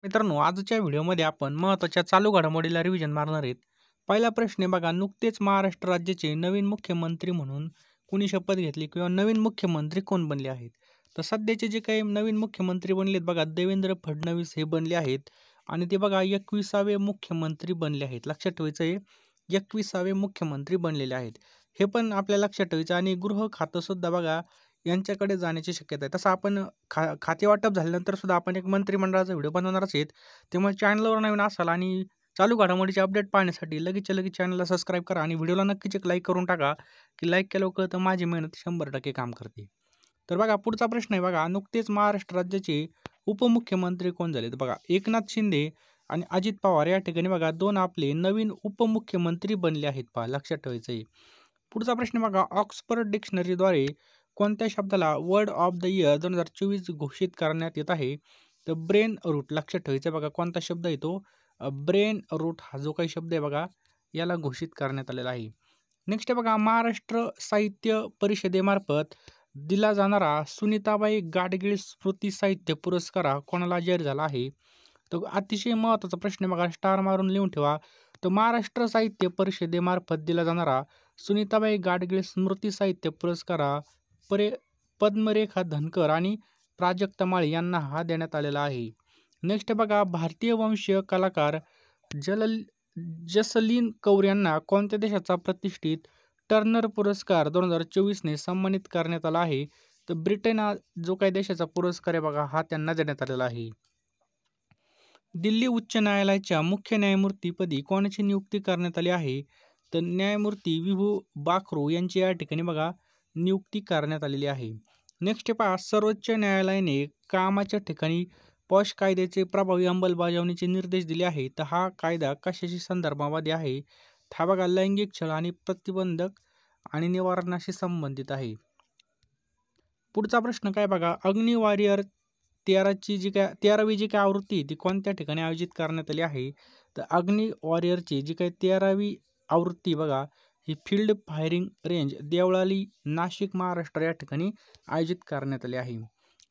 मित्रांनो, आजच्या व्हिडिओमध्ये आपण महत्त्वाच्या चालू घडामोडीला रिव्हिजन मारणार आहेत. पहिला प्रश्न आहे बघा, नुकतेच महाराष्ट्र राज्याचे नवीन मुख्यमंत्री म्हणून कुणी शपथ घेतली किंवा नवीन मुख्यमंत्री कोण बनले आहेत? तर सध्याचे जे काही नवीन मुख्यमंत्री बनलेत बघा, देवेंद्र फडणवीस हे बनले आहेत आणि ते बघा 21वे मुख्यमंत्री बनले आहेत. लक्षात ठेवायचं आहे, 21वे मुख्यमंत्री बनलेले आहेत. हे पण आपल्या लक्षात ठेवायचं आणि गृह खातं सुद्धा बघा यांच्याकडे जाण्याची शक्यता आहे. तसं आपण खाते वाटप झाल्यानंतर सुद्धा आपण एक मंत्रिमंडळाचा व्हिडिओ बनवणारच आहेत. त्यामुळे चॅनलवर नवीन असाल आणि चालू घडामोडीचे अपडेट पाहण्यासाठी लगेचच्या लगेच चॅनलला सबस्क्राईब करा आणि व्हिडिओला नक्कीच एक लाईक करून टाका, की लाईक केल्यावर कळतं माझी मेहनत 100% काम करते. तर बघा पुढचा प्रश्न आहे बघा, नुकतेच महाराष्ट्र राज्याचे उपमुख्यमंत्री कोण झाले? तर बघा एकनाथ शिंदे आणि अजित पवार या ठिकाणी बघा दोन आपले नवीन उपमुख्यमंत्री बनले आहेत पहा, लक्षात ठेवायचं आहे. पुढचा प्रश्न बघा, ऑक्सफर्ड डिक्शनरीद्वारे कोणत्या शब्दाला वर्ड ऑफ द इयर 2024 घोषित करण्यात येत आहे? तर ब्रेन रूट. लक्षात ठेवायचं बघा कोणता शब्द आहे तो, ब्रेन रूट हा जो काही शब्द आहे बघा याला घोषित करण्यात आलेला आहे. नेक्स्ट आहे बघा, महाराष्ट्र साहित्य परिषदेमार्फत दिला जाणारा सुनीताबाई गाडगीळ स्मृती साहित्य पुरस्कार हा कोणाला जाहीर झाला आहे? तर अतिशय महत्त्वाचा प्रश्न आहे बघा, स्टार मारून लिहून ठेवा. तर महाराष्ट्र साहित्य परिषदेमार्फत दिला जाणारा सुनीताबाई गाडगीळ स्मृती साहित्य पुरस्कार हा परे पद्मरेखा धनकर आणि प्राजक्ता माळी यांना हा देण्यात आलेला आहे. नेक्स्ट बघा, भारतीय वंशीय कलाकार जलल जसलीन कौर यांना कोणत्या देशाचा प्रतिष्ठित टर्नर पुरस्कार 2024ने सन्मानित करण्यात आला आहे? तर ब्रिटन हा जो काही देशाचा पुरस्कार आहे बघा हा त्यांना देण्यात आलेला आहे. दिल्ली उच्च न्यायालयाच्या मुख्य न्यायमूर्तीपदी कोणाची नियुक्ती करण्यात आली आहे? तर न्यायमूर्ती विभू बाखरू यांची या ठिकाणी बघा नियुक्ती करण्यात आलेली आहे. नेक्स्ट पहा, सर्वोच्च न्यायालयाने कामाच्या ठिकाणी पॉश कायद्याचे प्रभावी अंमलबजावणीचे निर्देश दिले आहेत. तर हा कायदा कशाशी संदर्भामध्ये आहे? हा बघा लैंगिक छळ आणि प्रतिबंधक आणि निवारणाशी संबंधित आहे. पुढचा प्रश्न काय बघा, अग्नि वॉरियर 13वी जी काय आवृत्ती आहे, ती कोणत्या ठिकाणी आयोजित करण्यात आली आहे? तर अग्नि वॉरियरची जी काही 13वी आवृत्ती बघा ही field firing range Deolali Nashik Maharashtra या ठिकाणी आयोजित करण्यात आली आहे.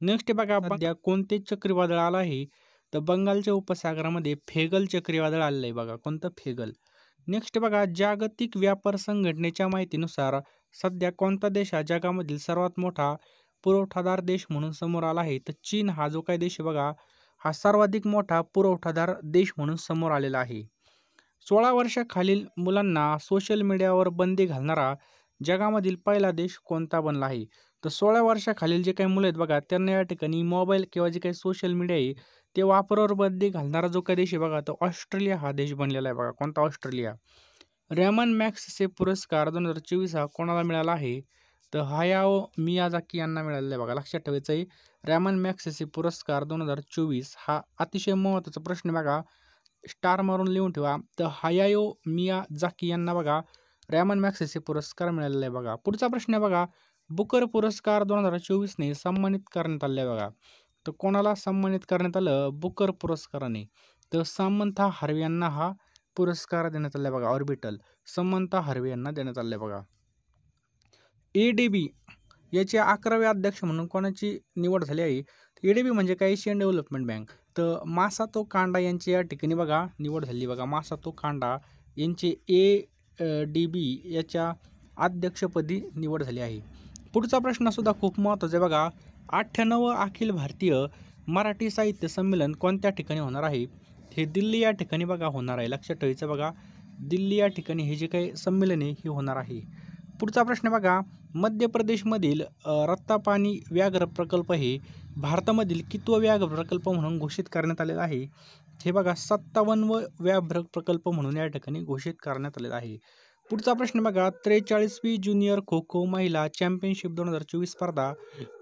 नेक्स्ट बघा, सध्या कोणते चक्रीवादळ आलं आहे? तर बंगालच्या उपसागरामध्ये फेगल चक्रीवादळ आलेलं आहे बघा. कोणतं? फेगल. नेक्स्ट बघा, जागतिक व्यापार संघटनेच्या माहितीनुसार सध्या कोणता देश हा जगामधील सर्वात मोठा पुरवठादार देश म्हणून समोर आला आहे? तर चीन हा जो काही देश आहे बघा हा सर्वाधिक मोठा पुरवठादार देश म्हणून समोर आलेला आहे. 16 वर्षाखालील मुलांना सोशल मीडियावर बंदी घालणारा जगामधील पहिला देश कोणता बनला आहे? तर 16 वर्षाखालील जे काही मुलं आहेत बघा त्यांना या ठिकाणी मोबाईल किंवा जे काही सोशल मीडिया आहे ते वापरावर बंदी घालणारा जो काही देश आहे बघा तो ऑस्ट्रेलिया हा देश बनलेला आहे बघा. कोणता? ऑस्ट्रेलिया. रेमन मॅक्सेसे पुरस्कार 2024 हा कोणाला मिळाला आहे? तर हायाओ मियाझाकी यांना मिळालेला आहे बघा. लक्षात ठेवायचं आहे, रॅमन मॅक्सेसे पुरस्कार 2024 हा अतिशय महत्त्वाचा प्रश्न बघा, स्टार मारून लिहून ठेवा. तर हायाओ मियाझाकी यांना बघा रॅमन मॅक्सेसे पुरस्कार मिळालेला आहे बघा. पुढचा प्रश्न आहे बघा, बुकर पुरस्कार 2024ने सन्मानित करण्यात आले आहे बघा. तर कोणाला सन्मानित करण्यात आलं बुकर पुरस्काराने? तर सामंथा हार्वे यांना हा पुरस्कार देण्यात आला बघा. ऑर्बिटल सामंथा हार्वे यांना देण्यात आले बघा. ADB याचे 11वे अध्यक्ष म्हणून कोणाची निवड झाली आहे? ADB म्हणजे काय? Asian development bank. तर मासातो कांडा यांची या ठिकाणी बघा निवड झाली बघा. मासातो कांडा यांची ADB याच्या अध्यक्षपदी निवड झाली आहे. पुढचा प्रश्न सुद्धा खूप महत्त्वाचा आहे बघा, 98व अखिल भारतीय मराठी साहित्य संमेलन कोणत्या ठिकाणी होणार आहे? हे दिल्ली या ठिकाणी बघा होणार आहे. लक्षात ठेवायचं बघा, दिल्ली या ठिकाणी हे जे काही संमेलन आहे हे होणार आहे. पुढचा प्रश्न बघा, मध्य प्रदेशमधील रत्तापानी व्याघ्र प्रकल्प हे भारतामधील कितवा व्याघ्र प्रकल्प म्हणून घोषित करण्यात आलेला आहे? हे बघा 57वा व्याघ्र प्रकल्प म्हणून या ठिकाणी घोषित करण्यात आलेला आहे. पुढचा प्रश्न बघा, 43वी ज्युनियर खो खो महिला चॅम्पियनशिप 2024 स्पर्धा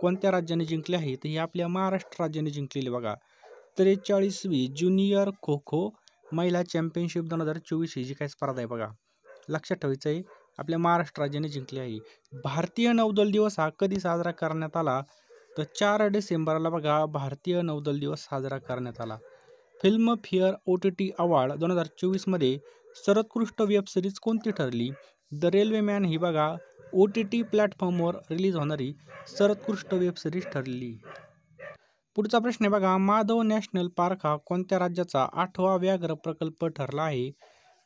कोणत्या राज्याने जिंकली आहे? तर ही आपल्या महाराष्ट्र राज्याने जिंकलेली बघा. 43वी ज्युनियर खो खो महिला चॅम्पियनशिप 2024 ही जी काही स्पर्धा आहे बघा, लक्षात ठेवायचं आहे आपल्या महाराष्ट्र राज्याने जिंकली आहे. भारतीय नौदल दिवस हा कधी साजरा करण्यात आला? तर 4 डिसेंबरला बघा भारतीय नौदल दिवस साजरा करण्यात आला. फिल्मफेअर OTT अवॉर्ड 2024मध्ये सर्वोत्कृष्ट वेब सिरीज कोणती ठरली? द रेल्वेमॅन ही बघा OTT प्लॅटफॉर्मवर रिलीज होणारी सर्वोत्कृष्ट वेब सिरीज ठरली. पुढचा प्रश्न आहे बघा, माधव नॅशनल पार्क हा कोणत्या राज्याचा 8वा व्याघ्र प्रकल्प ठरला आहे?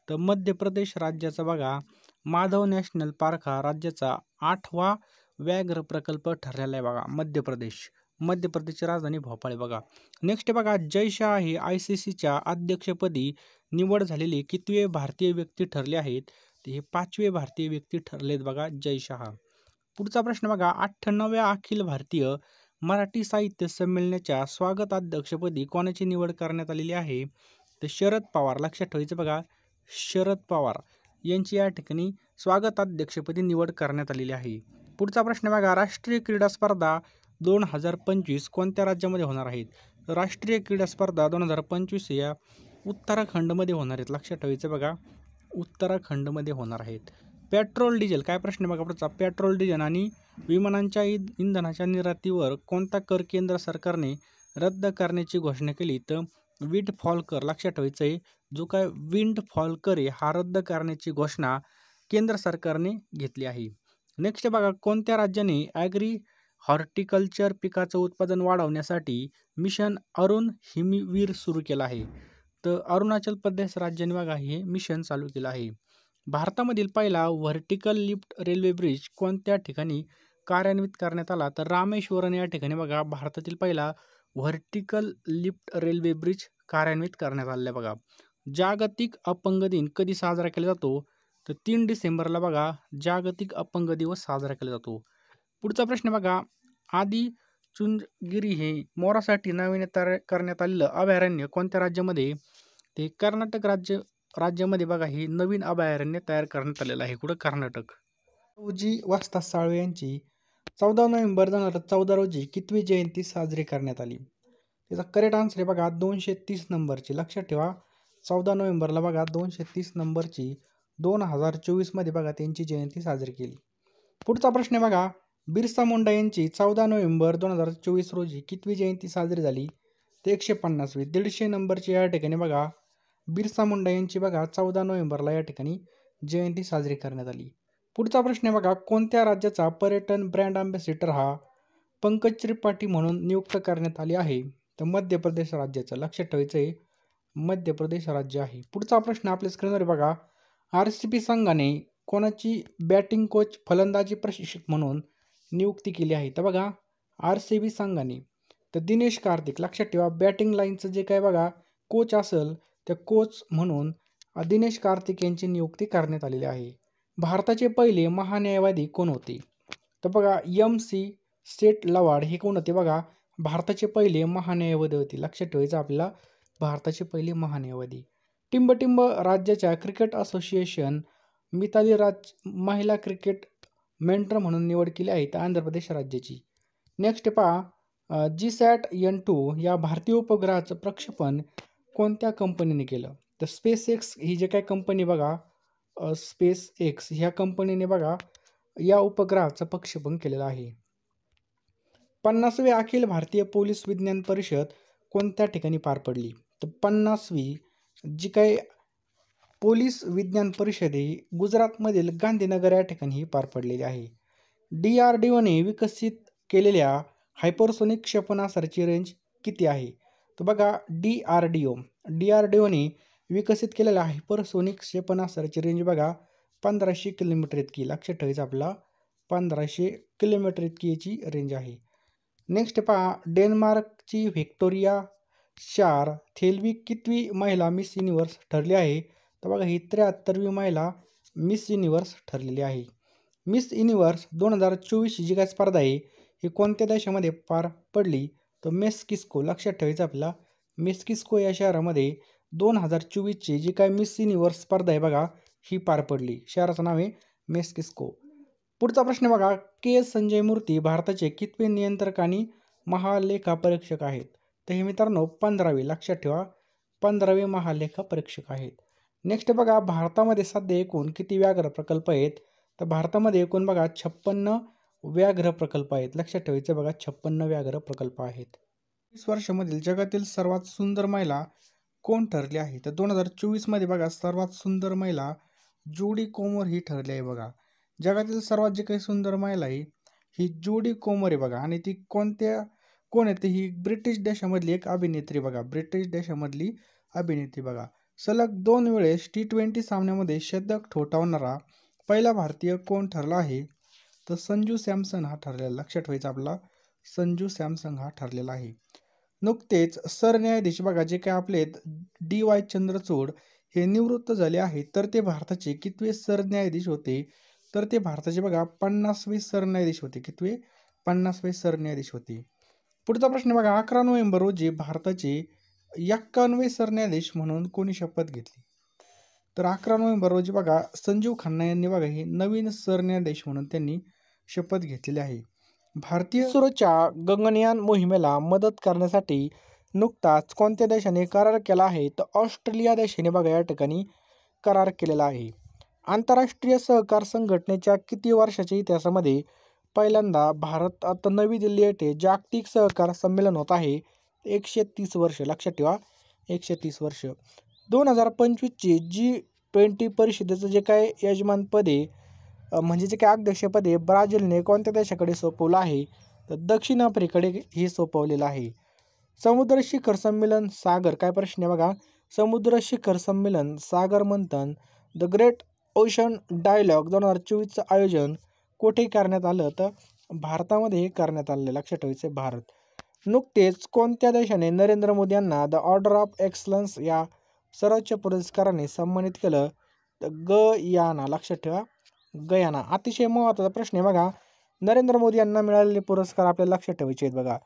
तर मध्य प्रदेश राज्याचा बघा माधव नॅशनल पार्क हा राज्याचा 8वा व्याघ्र प्रकल्प ठरलेला आहे बघा मध्य प्रदेश. मध्य प्रदेशची राजधानी भोपाळ आहे बघा. नेक्स्ट बघा, जय शाह हे ICCच्या अध्यक्षपदी निवड झालेले कितवे भारतीय व्यक्ती ठरले आहेत? तर हे 5वे भारतीय व्यक्ती ठरलेत बघा जय शाह. पुढचा प्रश्न बघा, 98व्या अखिल भारतीय मराठी साहित्य संमेलनाच्या स्वागताध्यक्षपदी कोणाची निवड करण्यात आलेली आहे? तर शरद पवार. लक्षात ठेवायचं बघा, शरद पवार यांची या ठिकाणी स्वागताध्यक्षपदी निवड करण्यात आलेली आहे. पुढचा प्रश्न बघा, राष्ट्रीय क्रीडा स्पर्धा 2025 कोणत्या राज्यामध्ये होणार आहेत? राष्ट्रीय क्रीडा स्पर्धा 2025 या उत्तराखंडमध्ये होणार आहेत. लक्षात ठेवायचं बघा, उत्तराखंडमध्ये होणार आहेत. पेट्रोल डिझेल, काय प्रश्न बघा पुढचा, पेट्रोल डिझेल आणि विमानांच्या इंधनाच्या निर्यातीवर कोणता कर केंद्र सरकारने रद्द करण्याची घोषणा केली? तर विंड फॉल कर. लक्षात ठेवायचं आहे, जो काय विंड फॉल कर आहे हा रद्द करण्याची घोषणा केंद्र सरकारने घेतली आहे. नेक्स्ट बघा, कोणत्या राज्याने ॲग्री हॉर्टिकल्चर पिकाचं उत्पादन वाढवण्यासाठी मिशन अरुण हिमवीर सुरू केलं आहे? तर अरुणाचल प्रदेश राज्याने बघा हे मिशन चालू केलं आहे. भारतामधील पहिला व्हर्टिकल लिफ्ट रेल्वे ब्रिज कोणत्या ठिकाणी कार्यान्वित करण्यात आला? तर रामेश्वरम या ठिकाणी बघा भारतातील पहिला व्हर्टिकल लिफ्ट रेल्वे ब्रिज कार्यान्वित करण्यात आलेला बघा. जागतिक अपंग दिन कधी साजरा केला जातो? तर 3 डिसेंबरला बघा जागतिक अपंग दिवस साजरा केला जातो. पुढचा प्रश्न बघा, आदी चुंचगिरी हे मोरासाठी नवीन करण्यात आलेलं अभयारण्य कोणत्या राज्यामध्ये? ते कर्नाटक राज्यामध्ये बघा हे नवीन अभयारण्य तयार करण्यात आलेलं आहे. कुठं? कर्नाटक. जी वस्ता साळवे यांची 14 नोव्हेंबर 2014 रोजी कितवी जयंती साजरी करण्यात आली? त्याचा करेक्ट आन्सर आहे बघा 230 नंबरची. लक्षात ठेवा, 14 नोव्हेंबरला बघा 230 नंबरची 2024 मध्ये बघा त्यांची जयंती साजरी केली. पुढचा प्रश्न आहे बघा, बिरसा मुंडा यांची 14 नोव्हेंबर 2024 रोजी कितवी जयंती साजरी झाली? ते 150वी. 150 नंबरची या ठिकाणी बघा बिरसा मुंडा यांची बघा 14 नोव्हेंबरला या ठिकाणी जयंती साजरी करण्यात आली. पुढचा प्रश्न आहे बघा, कोणत्या राज्याचा पर्यटन ब्रँड अँबॅसिडर हा पंकज त्रिपाठी म्हणून नियुक्त करण्यात आले आहे? तर मध्य प्रदेश राज्याचं. लक्षात ठेवायचं आहे, मध्य प्रदेश राज्य आहे. पुढचा प्रश्न आपल्या स्क्रीनवर बघा, RCB संघाने कोणाची बॅटिंग कोच फलंदाजी प्रशिक्षक म्हणून नियुक्ती केली आहे? तर बघा RCB संघाने तर दिनेश कार्तिक. लक्षात ठेवा, बॅटिंग लाईनचं जे काय बघा कोच असेल त्या कोच म्हणून दिनेश कार्तिक यांची नियुक्ती करण्यात आलेली आहे. भारताचे पहिले महान्यायवादी कोण होते? तर बघा MC सेठ-लवाड हे कोण होते? बघा भारताचे पहिले महान्यायवादी होते. लक्षात ठेवायचं आपल्याला, भारताचे पहिले महान्यायवादी. टिंबटिंब राज्याच्या क्रिकेट असोसिएशन मिताली राज महिला क्रिकेट मेंटर म्हणून निवड केली आहे तर आंध्र प्रदेश राज्याची. नेक्स्ट पहा, GSAT-N2 या भारतीय उपग्रहाचं प्रक्षेपण कोणत्या कंपनीने केलं? तर SpaceX ही जे काय कंपनी बघा SpaceX ह्या कंपनीने बघा या उपग्रहाचं प्रक्षेपण केलेलं आहे. 50वी अखिल भारतीय पोलीस विज्ञान परिषद कोणत्या ठिकाणी पार पडली? तर 50वी जी काही पोलीस विज्ञान परिषद ही गुजरातमधील गांधीनगर या ठिकाणी पार पडलेली आहे. DRDOने विकसित केलेल्या हायपरसोनिक क्षेपणास्त्राची रेंज किती आहे? तर बघा DRDOने विकसित केलेल्या हायपरसोनिक क्षेपणास्त्राची रेंज बघा 1500 किलोमीटर इतकी. लक्षात ठेवायचं आपला 1500 किलोमीटर इतकी याची रेंज आहे. नेक्स्ट पहा, डेन्मार्कची व्हिक्टोरिया शार थेलविक कितवी महिला मिस युनिव्हर्स ठरली आहे? तर बघा ही 73वी महिला मिस युनिव्हर्स ठरलेली आहे. मिस युनिव्हर्स 2024 जी काय स्पर्धा आहे ही कोणत्या देशामध्ये पार पडली? तर मेक्सिको. लक्षात ठेवायचं आपल्याला, मेक्सिको या शहरामध्ये 2024ची जी काय मिस युनिव्हर्स स्पर्धा आहे बघा ही पार पडली. शहराचं नाव आहे मेक्सिको. पुढचा प्रश्न बघा, KS संजय मूर्ती भारताचे कितवे नियंत्रक आणि महालेखापरीक्षक आहेत? तर हे मित्रांनो 15वे. लक्षात ठेवा 15वे महालेखापरीक्षक आहेत. नेक्स्ट बघा, भारतामध्ये सध्या एकूण किती व्याघ्र प्रकल्प आहेत? तर भारतामध्ये एकूण बघा 56 व्याघ्र प्रकल्प आहेत. लक्षात ठेवायचं बघा 56 व्याघ्र प्रकल्प आहेत. 20 वर्षामधील जगातील सर्वात सुंदर महिला कोण ठरली आहे? तर 2024 मध्ये बघा सर्वात सुंदर महिला जोडी कोमर ही ठरली आहे बघा. जगातील सर्वात जी काही सुंदर महिला आहे ही जोडी कोमर आहे बघा. आणि ती कोणत्या कोण आहे? ही ब्रिटिश देशामधली एक अभिनेत्री बघा, ब्रिटिश देशामधली अभिनेत्री बघा. सलग 2 वेळेस T20 सामन्यामध्ये शतक ठोठावणारा पहिला भारतीय कोण ठरला आहे? तर संजू सॅमसन हा ठरलेला. लक्षात ठेवायचा आपला, संजू सॅमसन हा ठरलेला आहे. नुकतेच सरन्यायाधीश बघा जे काय आपले DY चंद्रचूड हे निवृत्त झाले आहेत, तर ते भारताचे कितवे सरन्यायाधीश होते? तर ते भारताचे बघा 50वे सरन्यायाधीश होते. कितवे? 50वे सरन्यायाधीश होते. पुढचा प्रश्न बघा, 11 नोव्हेंबर रोजी भारताचे 51वे सरन्यायाधीश म्हणून कोणी शपथ घेतली? तर 11 नोव्हेंबर रोजी बघा संजीव खन्ना यांनी बघा हे नवीन सरन्यायाधीश म्हणून त्यांनी शपथ घेतलेली आहे. भारतीय इस्रोच्या गगनयान मोहिमेला मदत करण्यासाठी नुकताच कोणत्या देशाने करार केला आहे? तर ऑस्ट्रेलिया देशाने बघा या ठिकाणी करार केलेला आहे. आंतरराष्ट्रीय सहकार संघटनेच्या किती वर्षाच्या इतिहासामध्ये पहिल्यांदा भारतात नवी दिल्ली येथे जागतिक सहकार संमेलन होत आहे? 130 वर्ष. लक्षात ठेवा, 130 वर्ष. 2025ची G20 परिषदेचं जे काय यजमानपद आहे म्हणजे जे काय अध्यक्षपद आहे ब्राझीलने कोणत्या देशाकडे सोपवलं आहे? तर दक्षिण आफ्रिकेकडे हे सोपवलेलं आहे. समुद्र शिखर संमेलन सागर, काय प्रश्न आहे बघा, समुद्र शिखर संमेलन सागर मंथन द ग्रेट ओशन डायलॉग 2024चं आयोजन कुठे करण्यात आलं? तर भारतामध्ये करण्यात आलेलं. लक्षात ठेवायचं भारत. नुकतेच कोणत्या देशाने नरेंद्र मोदी यांना द ऑर्डर ऑफ एक्सलन्स या सर्वोच्च पुरस्काराने सन्मानित केलं? तर गयाना. लक्षात ठेवा, गयाना. अतिशय महत्त्वाचा प्रश्न आहे बघा, नरेंद्र मोदी यांना मिळालेले पुरस्कार आपल्याला लक्षात ठेवायचे आहेत बघा.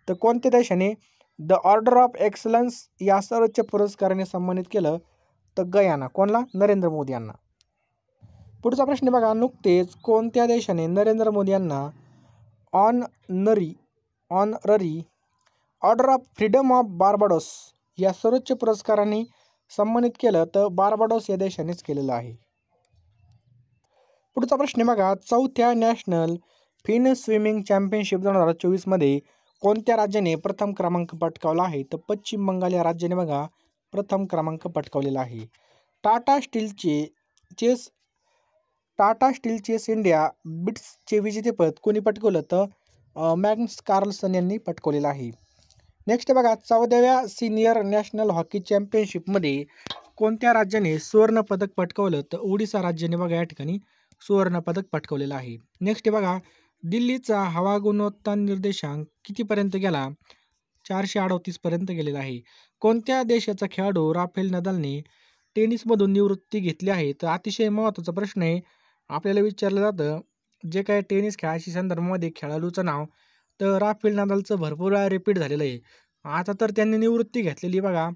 तर कोणत्या देशाने द ऑर्डर ऑफ एक्सलन्स या सर्वोच्च पुरस्काराने सन्मानित केलं? तर गयाना. कोणला? नरेंद्र मोदी यांना. पुढचा प्रश्न बघा, नुकतेच कोणत्या देशाने नरेंद्र मोदी यांना honorary order of freedom of Barbados या सर्वोच्च पुरस्काराने सन्मानित केलं? तर बार्बाडोस या देशानेच केलेलं आहे. पुढचा प्रश्न बघा, चौथ्या नॅशनल फिन स्विमिंग चॅम्पियनशिप 2024मध्ये कोणत्या राज्याने प्रथम क्रमांक पटकावला आहे? तर पश्चिम बंगाल या राज्याने बघा प्रथम क्रमांक पटकावलेला आहे. टाटा स्टील चेस इंडिया बिट्सचे विजेतेपद कोणी पटकवलं? तर मॅग्नस कार्लसन यांनी पटकवलेलं आहे. नेक्स्ट बघा, 14व्या सिनियर नॅशनल हॉकी चॅम्पियनशिपमध्ये कोणत्या राज्याने सुवर्ण पदक पटकावलं? तर ओडिसा राज्याने बघा या ठिकाणी सुवर्ण पदक पटकावलेलं आहे. नेक्स्ट बघा, दिल्लीचा हवा गुणवत्ता निर्देशांक कितीपर्यंत गेला? 438 पर्यंत गेलेला आहे. कोणत्या देशाचा खेळाडू राफेल नदालने टेनिसमधून निवृत्ती घेतली आहे? तर अतिशय महत्त्वाचा प्रश्न आहे, आपल्याला विचारलं जातं जे काय टेनिस खेळाशी संदर्भामध्ये खेळाडूचं नाव, तर राफेल नदालचं भरपूर वेळा रिपीट झालेलं आहे. आता तर त्यांनी निवृत्ती घेतलेली बघा,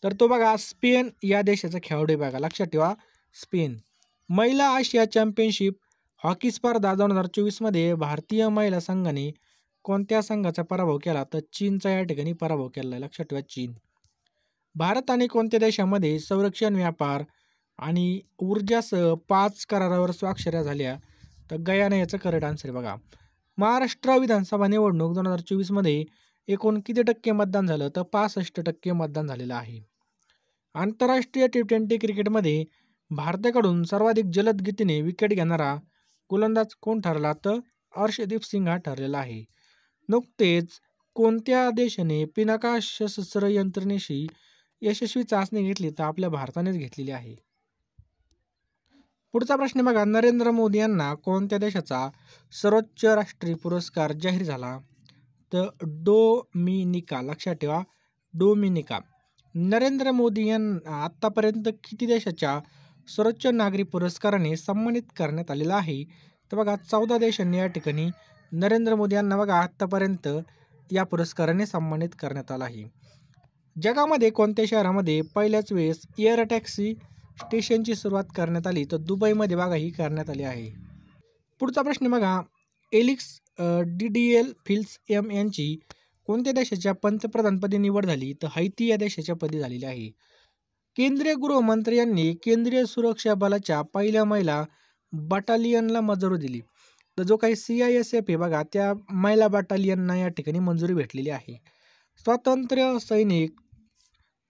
तर तो बघा स्पेन या देशाचा खेळाडू आहे बघा. लक्षात ठेवा, स्पेन. महिला आशिया चॅम्पियनशिप हॉकी स्पर्धा 2024मध्ये भारतीय महिला संघाने कोणत्या संघाचा पराभव केला? तर चीनचा या ठिकाणी पराभव केला आहे. लक्षात ठेवा, चीन. भारत आणि कोणत्या देशामध्ये संरक्षण, व्यापार आणि ऊर्जासह 5 करारावर स्वाक्षऱ्या झाल्या? तर गयाना याचं करेक्ट आन्सर बघा. महाराष्ट्र विधानसभा निवडणूक 2024मध्ये एकूण किती टक्के मतदान झालं? तर 65% मतदान झालेलं आहे. आंतरराष्ट्रीय T20 क्रिकेटमध्ये भारताकडून सर्वाधिक जलद गतीने विकेट घेणारा गोलंदाज कोण ठरला? तर अर्शदीप सिंग हा ठरलेला आहे. नुकतेच कोणत्या देशाने पिनाका सशस्त्र यंत्रणेशी यशस्वी चाचणी घेतली? तर आपल्या भारतानेच घेतलेली आहे. पुढचा प्रश्न बघा, नरेंद्र मोदी यांना कोणत्या देशाचा सर्वोच्च राष्ट्रीय पुरस्कार जाहीर झाला? तर डोमिनिका. लक्षात ठेवा, डोमिनिका. नरेंद्र मोदी यांना आत्तापर्यंत किती देशाच्या सर्वोच्च नागरी पुरस्काराने सन्मानित करण्यात आलेला आहे? तर बघा 14 देशांनी या ठिकाणी नरेंद्र मोदी यांना बघा आत्तापर्यंत या पुरस्काराने सन्मानित करण्यात आला आहे. जगामध्ये कोणत्या शहरामध्ये पहिल्याच वेळेस एअर टॅक्सी स्टेशनची सुरुवात करण्यात आली? तर दुबईमध्ये बघा ही करण्यात आली आहे. पुढचा प्रश्न बघा, एलिक्स DDL फिल्स एम यांची कोणत्या देशाच्या पंतप्रधानपदी निवड झाली? तर हैती या देशाच्या पदी झालेली आहे. केंद्रीय गृहमंत्री यांनी केंद्रीय सुरक्षा बलाच्या पहिल्या महिला बटालियनला मंजुरी दिली. तर जो काही CISF आहे बघा त्या महिला बटालियनना या ठिकाणी मंजुरी भेटलेली आहे. स्वातंत्र्य सैनिक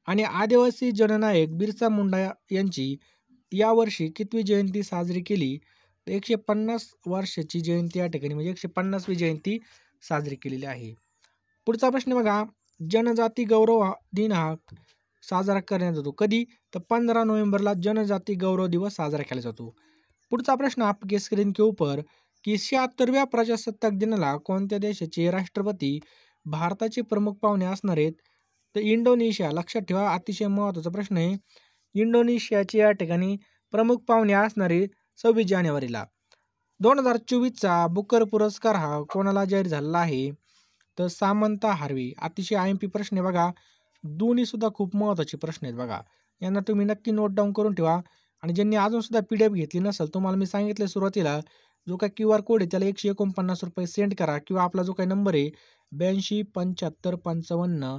आणि आदिवासी जननायक बिरसा मुंडा यांची यावर्षी कितवी जयंती साजरी केली? तर 150 वर्षाची जयंती या ठिकाणी म्हणजे 150वी जयंती साजरी केलेली आहे. पुढचा प्रश्न बघा, जनजाती गौरव दिन हा साजरा करण्यात येतो कधी? तर 15 नोव्हेंबरला जनजाती गौरव दिवस साजरा केला जातो. पुढचा प्रश्न आपके स्क्रीन के ऊपर की 76व्या प्रजासत्ताक दिनाला कोणत्या देशाचे राष्ट्रपती भारताचे प्रमुख पाहुणे असणार आहेत? तर इंडोनेशिया. लक्षात ठेवा, अतिशय महत्त्वाचा प्रश्न आहे. इंडोनेशियाचे या ठिकाणी प्रमुख पाहुणे असणारे 26 जानेवारीला. 2024चा बुकर पुरस्कार हा कोणाला जाहीर झालेला आहे? तर सामंता हार्वे. अतिशय IMP प्रश्न आहे बघा, दोन्ही सुद्धा खूप महत्त्वाचे प्रश्न आहेत बघा. यांना तुम्ही नक्की नोट डाऊन करून ठेवा. आणि ज्यांनी अजून सुद्धा PDF घेतली नसेल, तुम्हाला मी सांगितलं सुरुवातीला, जो काही QR कोड आहे त्याला ₹149 सेंड करा किंवा आपला जो काही नंबर आहे 827555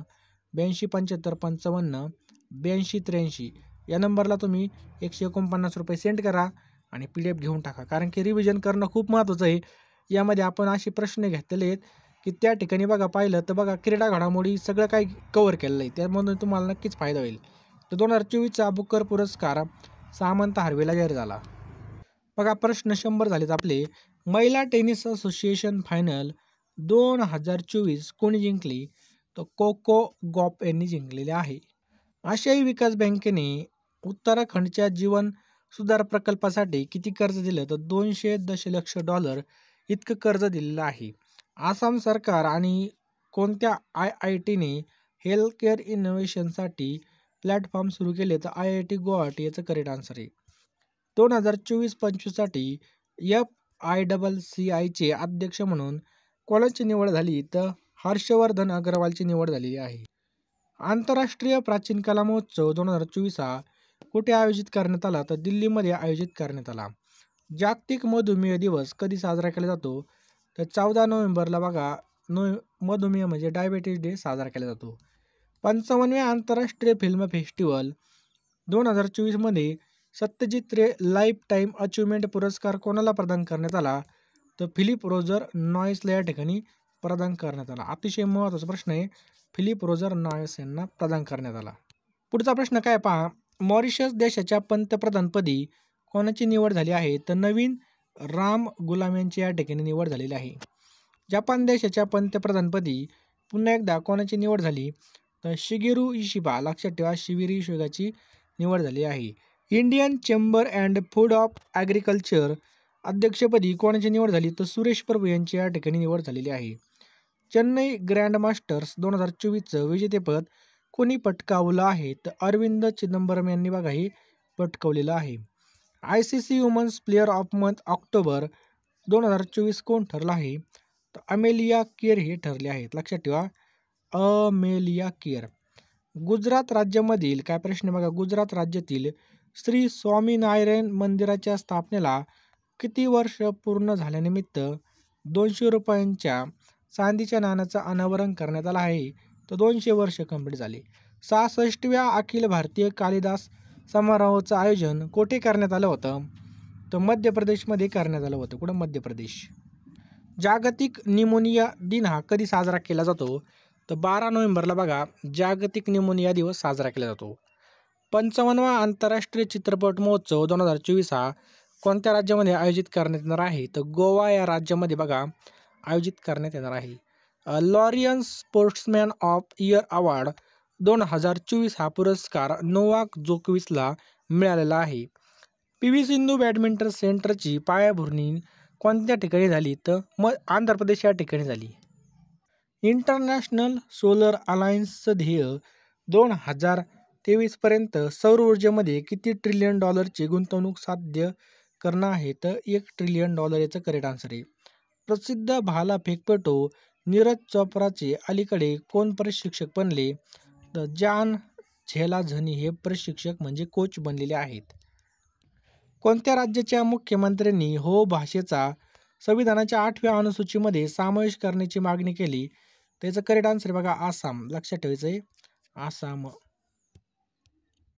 827555 8283 या नंबरला तुम्ही ₹149 सेंड करा आणि PDF घेऊन टाका. कारण की रिव्हिजन करणं खूप महत्त्वाचं आहे. यामध्ये आपण असे प्रश्न घेतलेले आहेत की त्या ठिकाणी बघा पाहिलं तर बघा क्रीडा घडामोडी सगळं काही कव्हर केलेलं आहे. त्यामधून तुम्हाला नक्कीच फायदा होईल. तर 2024चा बुकर पुरस्कार सामंता हार्वेला जाहीर झाला. बघा प्रश्न 100 झालेत आपले. महिला टेनिस असोसिएशन फायनल 2024 कोणी जिंकली? तर कोको गॉफ यांनी जिंकलेले आहे. आशियाई विकास बँकेने उत्तराखंडच्या जीवन सुधार प्रकल्पासाठी किती कर्ज दिलं? तर $200 दशलक्ष इतकं कर्ज दिलेलं आहे. आसाम सरकार आणि कोणत्या IITने हेल्थ केअर इनोव्हेशनसाठी प्लॅटफॉर्म सुरू केले? तर IIT गुवाहाटी याचं करेक्ट आन्सर आहे. 2024-25 साठी FICCIचे अध्यक्ष म्हणून कोणाची निवड झाली? तर हर्षवर्धन अग्रवालची निवड झालेली आहे. आंतरराष्ट्रीय प्राचीन कला महोत्सव 2024 हा कुठे आयोजित करण्यात आला? तर दिल्लीमध्ये आयोजित करण्यात आला. जागतिक मधुमेह दिवस कधी साजरा केला जातो? तर 14 नोव्हेंबरला बघा, मधुमेह म्हणजे डायबेटीज डे साजरा केला जातो. 55व्या आंतरराष्ट्रीय फिल्म फेस्टिवल 2024 मध्ये सत्यजित रे लाईफ टाईम अचिव्हमेंट पुरस्कार कोणाला प्रदान करण्यात आला? तर फिलिप रोजर नॉयसला या ठिकाणी प्रदान करण्यात आला. अतिशय महत्त्वाचा प्रश्न आहे, फिलिप रोजर नॉयस यांना प्रदान करण्यात आला. पुढचा प्रश्न काय पहा, मॉरिशस देशाच्या पंतप्रधानपदी कोणाची निवड झाली आहे? तर नवीन राम गुलाम यांची या ठिकाणी निवड झालेली आहे. जपान देशाच्या पंतप्रधानपदी पुन्हा एकदा कोणाची निवड झाली? तर शिगेरू इशिबा. लक्षात ठेवा, शिबिरी इशिबाची निवड झाली आहे. Indian chamber and food of agriculture अध्यक्षपदी कोणाची निवड झाली? तर सुरेश प्रभू यांची या ठिकाणी निवड झालेली आहे. चेन्नई ग्रँड मास्टर्स 2024चं विजेतेपद कोणी पटकावलं आहे? तर अरविंद चिदंबरम यांनी बघा हे पटकावलेलं आहे. ICC women's player of month October 2024 कोण ठरला आहे? तर अमेलिया केर हे ठरले आहेत. लक्षात ठेवा, अमेलिया केर. गुजरात राज्यामधील काय प्रश्न बघा, गुजरात राज्यातील श्री स्वामीनारायण मंदिराच्या स्थापनेला किती वर्ष पूर्ण झाल्यानिमित्त 200 रुपयांच्या चांदीच्या नाण्याचं अनावरण करण्यात आलं आहे? तर 200 वर्ष कंप्लीट झाले. 66व्या अखिल भारतीय कालिदास समारोहाचं आयोजन कुठे करण्यात आलं होतं? तर मध्य प्रदेशमध्ये करण्यात आलं होतं. कुठं? मध्य प्रदेश. जागतिक निमोनिया दिन हा कधी साजरा केला जातो? तर 12 नोव्हेंबरला बघा जागतिक निमोनिया दिवस साजरा केला जातो. 55वा आंतरराष्ट्रीय चित्रपट महोत्सव 2024 हा कोणत्या राज्यामध्ये आयोजित करण्यात येणार आहे? तर गोवा या राज्यामध्ये बघा आयोजित करण्यात येणार आहे. Lorien sportsman of year award 2024 हा पुरस्कार नोवाक जोकोविचला मिळालेला आहे. PV सिंधू बॅडमिंटन सेंटरची पायाभरणी कोणत्या ठिकाणी झाली? तर आंध्र प्रदेश या ठिकाणी झाली. इंटरनॅशनल सोलर अलायन्सचं ध्येय 2023 पर्यंत सौर ऊर्जेमध्ये किती ट्रिलियन डॉलरची गुंतवणूक साध्य करणं आहे? तर $1 ट्रिलियन याचं करेक्ट आन्सर आहे. प्रसिद्ध भालाफेकपटू नीरज चोप्राचे अलीकडे कोण प्रशिक्षक बनले? तर जॉन झेलाझनी हे प्रशिक्षक म्हणजे कोच बनलेले आहेत. कोणत्या राज्याच्या मुख्यमंत्र्यांनी हो भाषेचा संविधानाच्या 8व्या अनुसूचीमध्ये समावेश करण्याची मागणी केली? त्याचं करेक्ट आन्सर बघा आसाम. लक्षात ठेवायचं आहे आसाम.